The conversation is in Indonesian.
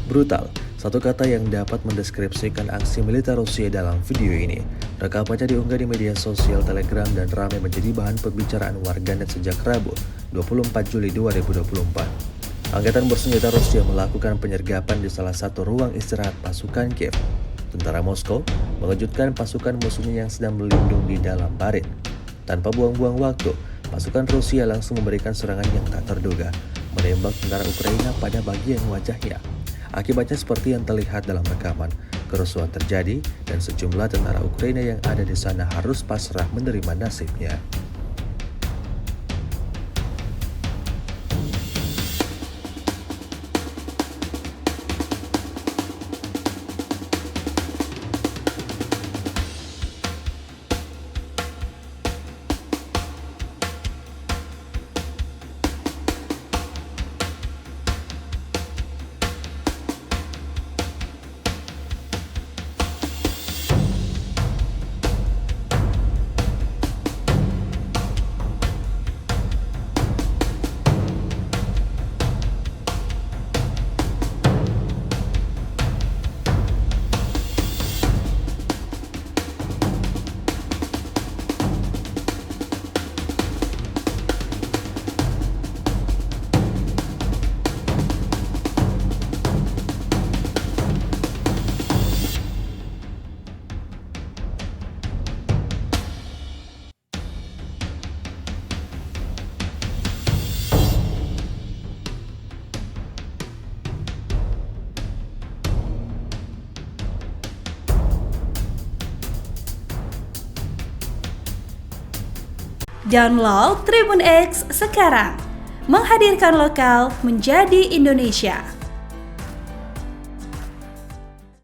Brutal, satu kata yang dapat mendeskripsikan aksi militer Rusia dalam video ini. Rekamannya diunggah di media sosial Telegram dan ramai menjadi bahan pembicaraan warganet sejak Rabu, 24 Juli 2024. Angkatan bersenjata Rusia melakukan penyergapan di salah satu ruang istirahat pasukan Kiev. Tentara Moskow mengejutkan pasukan musuhnya yang sedang berlindung di dalam parit. Tanpa buang-buang waktu, pasukan Rusia langsung memberikan serangan yang tak terduga, menembak tentara Ukraina pada bagian wajahnya. Akibatnya seperti yang terlihat dalam rekaman, kerusuhan terjadi dan sejumlah tentara Ukraina yang ada di sana harus pasrah menerima nasibnya. Download Tribun X sekarang, menghadirkan lokal menjadi Indonesia.